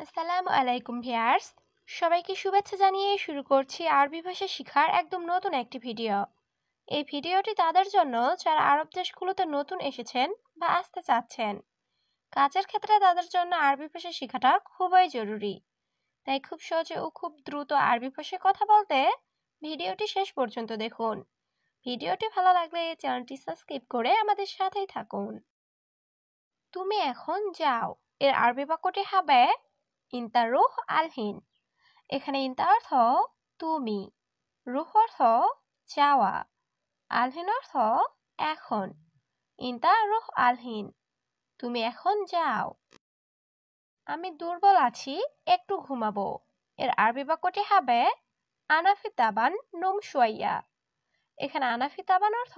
আসসালামু আলাইকুম ভিউয়ার্স, সবাইকে শুভেচ্ছা জানিয়ে শুরু করছি আরবি ভাষা শেখার একদম নতুন একটি ভিডিও। এই ভিডিওটি তাদের জন্য যারা আরব দেশগুলোতে নতুন এসেছেন বা আসতে চাচ্ছেন। কাজের ক্ষেত্রে তাদের জন্য আরবি ভাষা শেখাটা খুবই জরুরি। তাই খুব সহজে ও খুব দ্রুত আরবি ভাষায় কথা বলতে ভিডিওটি শেষ পর্যন্ত দেখুন। ভিডিওটি ভালো লাগলে চ্যানেলটি সাবস্ক্রাইব করে আমাদের সাথেই থাকুন। তুমি এখন যাও এর আরবি বাক্যটি হবে ইন্তা রুহ আলহিন। এখানে ইন্তা অর্থ তুমি, রুহ অর্থ যাওয়া, আলহিন অর্থ এখন। ইন্তা রুহ আলহিন, তুমি এখন যাও। আমি দুর্বল আছি, একটু ঘুমাবো। এর আরবি বাক্যটি হবে আনাফি তাবান নুম শুয়াইয়া। এখানে আনাফি তাবান অর্থ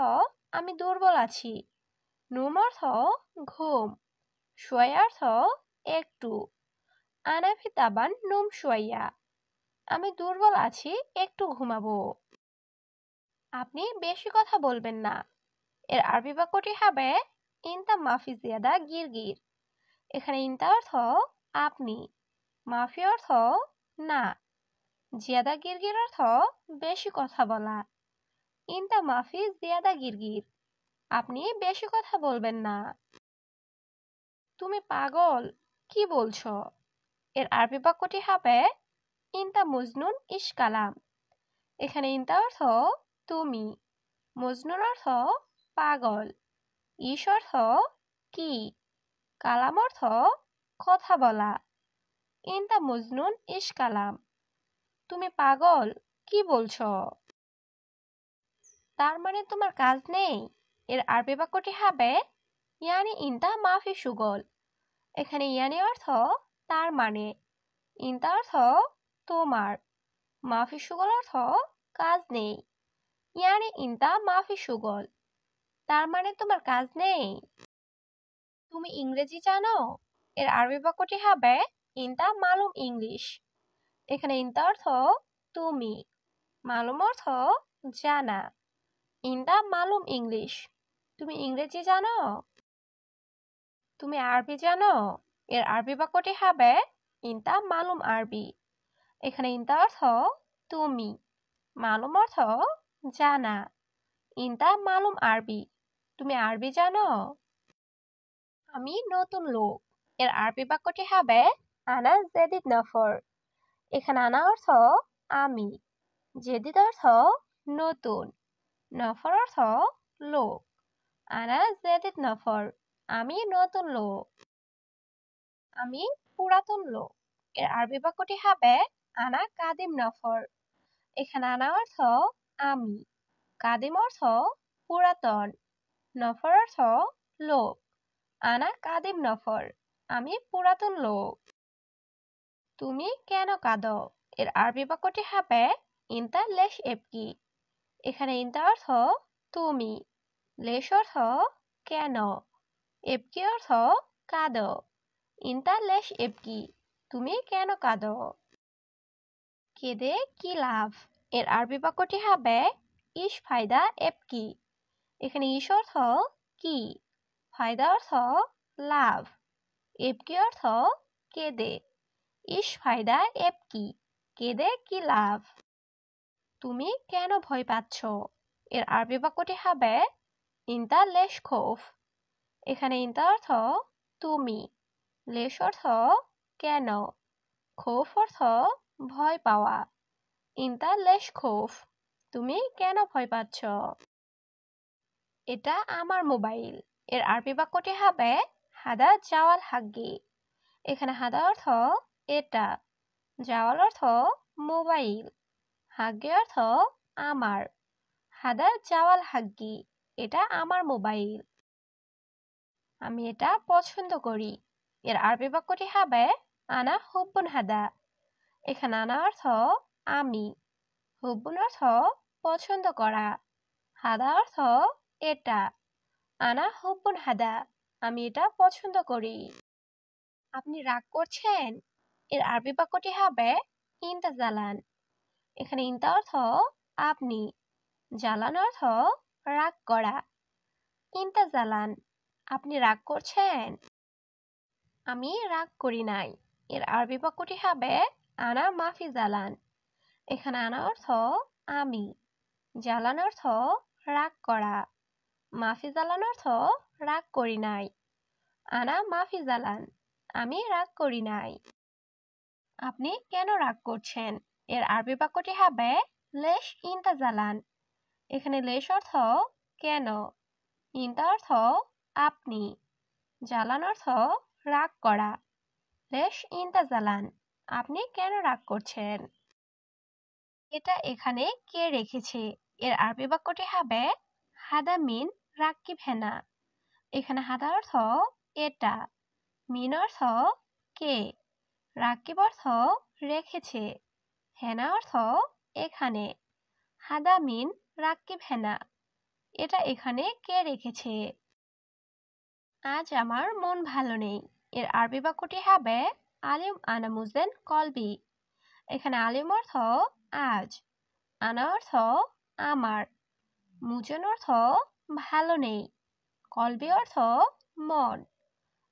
আমি দুর্বল আছি, নুম অর্থ ঘুম, শুয়াইয়া অর্থ একটু। আনাফি তাবান নুম শুয়াইয়া, আমি দুর্বল আছি, একটু ঘুমাবো। আপনি বেশি কথা বলবেন না। এর আরবি বাক্যটি হবে ইনতা মাফি জিয়াদা গিরগির। এখানে ইনতা অর্থ আপনি, মাফি অর্থ না, জিয়াদা গিরগির অর্থ বেশি কথা বলা। ইনতা মাফি জিয়াদা গিরগির, আপনি বেশি কথা বলবেন না। তুমি পাগল, কি বলছো? এর আরবি বাক্যটি হবে ইনতা মজনুন ইশ কালাম। এখানে ইনতা অর্থ তুমি, মজনুন অর্থ পাগল, ইশ অর্থ কি, কালাম অর্থ কথা বলা। ইনতা মজনুন ইশ কালাম, তুমি পাগল, কি বলছো? তার মানে তোমার কাজ নেই। এর আরবি বাক্যটি হবে ইয়ানি ইনতা মাফি সুগল। এখানে ইয়ানি অর্থ তার মানে, ইনতা অর্থ তোমার, মাফি সুগল অর্থ কাজ নেই। ইয়ানি ইনতা মাফি সুগল, তার মানে তোমার কাজ নেই। তুমি ইংরেজি জানো? এর আরবি বাক্যটি হবে ইনতা মালুম ইংলিশ। এখানে ইনতা অর্থ তুমি, মালুম অর্থ জানা। ইনতা মালুম ইংলিশ, তুমি ইংরেজি জানো? তুমি আরবি জানো? এর আরবি বাক্যটি হবে ইনতা মালুম আরবি। এখানে ইনতা অর্থ তুমি, মালুম অর্থ জানা। ইনতা মালুম আরবি, তুমি আরবি জানো? আমি নতুন লোক। এর আরবি বাক্যটি হবে আনা জেদিদ নফর। এখানে আনা অর্থ আমি, জেদিদ অর্থ নতুন, নফর অর্থ লোক। আনা জেদিদ নফর, আমি নতুন লোক। আমি পুরাতন লোক। এর আরবি বাক্যটি হবে আনা কাদিম নফর। এখানে আনা অর্থ আমি, কাদিম অর্থ পুরাতন, নফর অর্থ লোক। আনা কাদিম নফর, আমি পুরাতন লোক। তুমি কেন কাঁদো? এর আরবি বাক্যটি হবে ইনতা লেশ এবকি। এখানে ইনতা অর্থ তুমি, লেশ অর্থ কেন, এবকি অর্থ কাঁদো। ইনতা লেশ এবকি, তুমি কেন কাঁদো? কেঁদে কি লাভ? এর আরবি বাক্যটি হবে ইশ ফায়দা এবকি। এখানে ইশ অর্থ কি, ফায়দা অর্থ লাভ, এবকি অর্থ কেঁদে। ইশ ফায়দা এবকি, কেঁদে কি লাভ? তুমি কেন ভয় পাচ্ছ? এর আরবি বাক্যটি হবে ইনতা লেশ খৌফ। এখানে ইনতা অর্থ তুমি, লেশ অর্থ কেন, খৌফ অর্থ ভয় পাওয়া। ইনতা লেশ খৌফ, তুমি কেন ভয় পাচ্ছ? এটা আমার মোবাইল। এর আরবি বাক্যটি হবে হাদা জাওয়াল হাগ্গি। এখানে হাদা অর্থ এটা, জাওয়াল অর্থ মোবাইল, হাগ্গি অর্থ আমার। হাদা জাওয়াল হাগ্গি, এটা আমার মোবাইল। আমি এটা পছন্দ করি। এর আরবি বাক্যটি হবে আনা হুব্বুন হাদা। এখানে আনা অর্থ আমি, হুব্বুন অর্থ পছন্দ করা, হাদা অর্থ এটা। আনা হুব্বুন হাদা, আমি এটা পছন্দ করি। আপনি রাগ করছেন? এর আরবি বাক্যটি হবে ইনতা জালান। এখানে ইনতা অর্থ আপনি, জালান অর্থ রাগ করা। ইনতা জালান, আপনি রাগ করছেন? আমি রাগ করি নাই। এর আরবি বাক্যটি হবে আনা মাফি জালান। এখানে আনা অর্থ আমি, জালান অর্থ রাগ করা, মাফি জালান অর্থ রাগ করি নাই। আনা মাফি জালান, আমি রাগ করি নাই। আপনি কেন রাগ করছেন? এর আরবি বাক্যটি হবে লেশ ইনতা জালান। এখানে লেশ অর্থ কেন, ইনতা অর্থ আপনি, জালান অর্থ রাগ করা। লেশ ইনতা জালান, আপনি কেন রাগ করছেন? এটা এখানে কে রেখেছে? এর আরবি বাক্যটি হবে হাদা মিন রাক্কিব হেনা। এখানে হাদা অর্থ এটা, মিন অর্থ কে, রাক্কিব অর্থ রেখেছে, হেনা অর্থ এখানে। হাদা মিন রাক্কিব হেনা, এটা এখানে কে রেখেছে? আজ আমার মন ভালো নেই। এর আরবি বাক্যটি হবে আলিম আনা মুজেন কলবি। এখানে আলিম অর্থ আজ, আনা অর্থ আমার, মুজেন অর্থ ভালো নেই, কলবি অর্থ মন।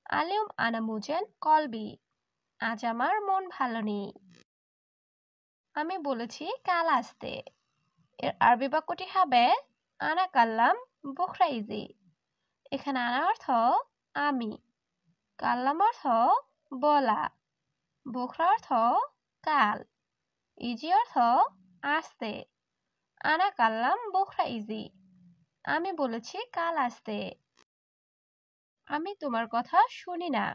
আলিম আনা মুজেন কলবি, আজ আমার মন ভালো নেই। আমি বলেছি কাল আসতে। এর আরবি বাক্যটি হবে আনা কাল্লাম বুখরা ইজি। এখানে আনা অর্থ আমি, কাল্লাম অর্থ বলা, বুখরা অর্থ কাল, ইজি অর্থ আসতে। আনা কাল্লাম বুখরা ইজি, আমি বলেছি কাল আসতে। আমি তোমার কথা শুনি না।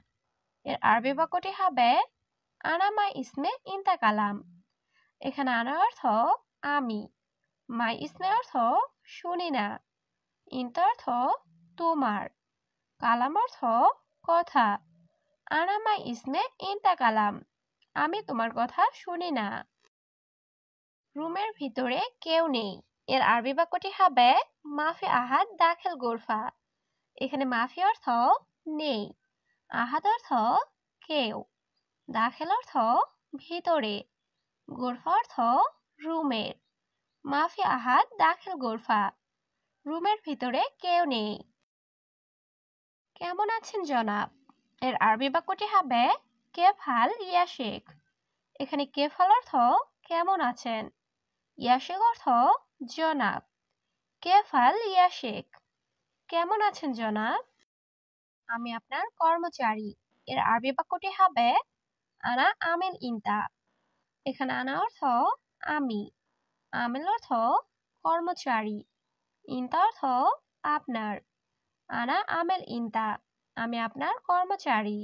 এর আরবি বাক্যটি হবে আনা মা ইসমে ইনতা কালাম। এখানে আনা অর্থ আমি, মাই ইসমে অর্থ শুনি না, ইনতা অর্থ তোমার, কালাম অর্থ কথা। আনা মাই ইসমে ইনতা কালাম, আমি তোমার কথা শুনি না। রুমের ভিতরে কেউ নেই। এর আরবি বাক্যটি হবে মাফি আহাদ দাখিল গোরফা। এখানে মাফি অর্থ নেই, আহাদ অর্থ কেউ, দাখিল অর্থ ভিতরে, গোরফা অর্থ রুমের। মাফি আহাদ দাখিল গোরফা, রুমের ভিতরে কেউ নেই। কেমন আছেন জনাব? এর আরবি বাক্যটি হবে কেফ হাল ইয়া শেখ। এখানে কেফ হাল অর্থ কেমন আছেন, ইয়া শেখ অর্থ জনাব। কেফ হাল ইয়া শেখ, কেমন আছেন জনাব? আমি আপনার কর্মচারী। এর আরবি বাক্যটি হবে আনা আমিল ইনতা। এখানে আনা অর্থ আমি, আমিল অর্থ কর্মচারী, ইনতা অর্থ আপনার। আনা আমেল ইনতা, আমি আপনার কর্মচারী।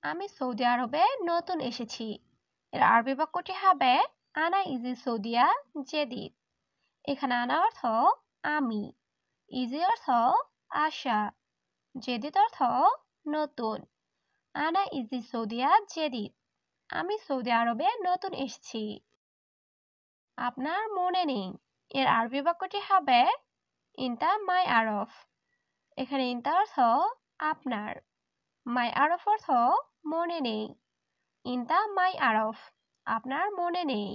আমি সৌদি আরবে নতুন এসেছি। এর আরবি বাক্যটি হবে আনা ইজি সৌদিয়া জেদিদ। এখানে আনা অর্থ আমি, ইজি অর্থ আসা, জেদিদ অর্থ নতুন। আনা ইজি সৌদিয়া জেদিদ, আমি সৌদি আরবে নতুন এসেছি। আপনার মনে নেই। এর আরবি বাক্যটি হবে ইনতা মাই আরফ। এখানে ইনতা অর্থ আপনার, মাই আরফ অর্থ মনে নেই, ইনতা মাই আরফ, আপনার মনে নেই।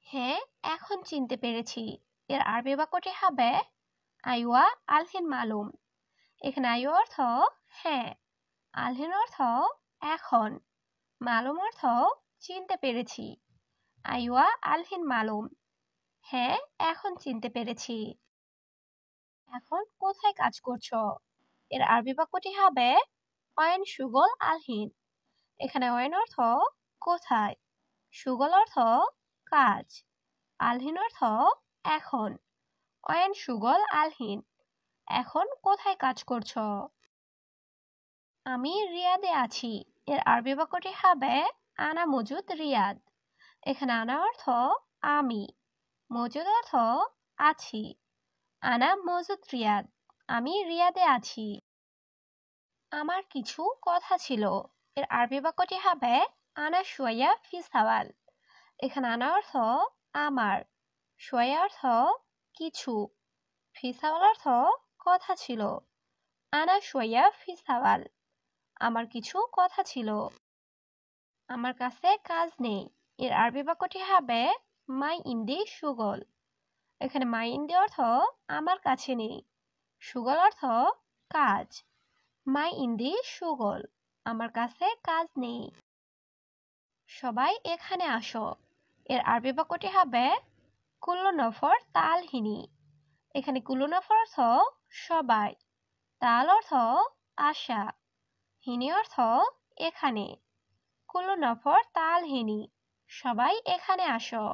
হ্যাঁ, এখন চিনতে পেরেছি। এর আরবি বাক্যটি হবে আইওয়া আলহিন মালুম। এখানে আইওয়া অর্থ হ্যাঁ, আলহিন অর্থ এখন, মালুম অর্থ চিনতে পেরেছি। আইওয়া আলহিন মালুম, হ্যাঁ এখন চিনতে পেরেছি। এখন কোথায় কাজ করছো? এর আরবি বাক্যটি হবে অয়েন সুগল আলহিন। এখানে অয়েন অর্থ কোথায়, সুগল অর্থ কাজ, আলহিন অর্থ এখন। অয়েন সুগল আলহিন, এখন কোথায় কাজ করছো? আমি রিয়াদে আছি। এর আরবি বাক্যটি হবে আনা মজুদ রিয়াদ। এখানে আনা অর্থ আমি, মজুদ অর্থ আছি। আনা মজুদ রিয়াদ, আমি রিয়াদে আছি। আমার কিছু কথা ছিল। এর আরবি বাক্যটি হবে আনা শুয়া ফি সাওয়াল। এখানে আনা অর্থ আমার, শুয়া অর্থ কিছু, ফি সাওয়াল অর্থ কথা ছিল। আনা শুয়া ফি সাওয়াল, আমার কিছু কথা ছিল। আমার কাছে কাজ নেই। এর আরবি বাক্যটি হবে মাই ইন্দি সুগল। এখানে মাই ইন্দি অর্থ আমার কাছে নেই, সুগল অর্থ কাজ। মাই ইন্দি সুগল, আমার কাছে কাজ নেই। সবাই এখানে আসো। এর আরবি বাক্যটি হবে কুল্লু নফর তাল হিনি। এখানে কুল্লু নফর অর্থ সবাই, তাল অর্থ আসা, হিনি অর্থ এখানে। কুল্লু নফর তাল হিনি, সবাই এখানে আসো।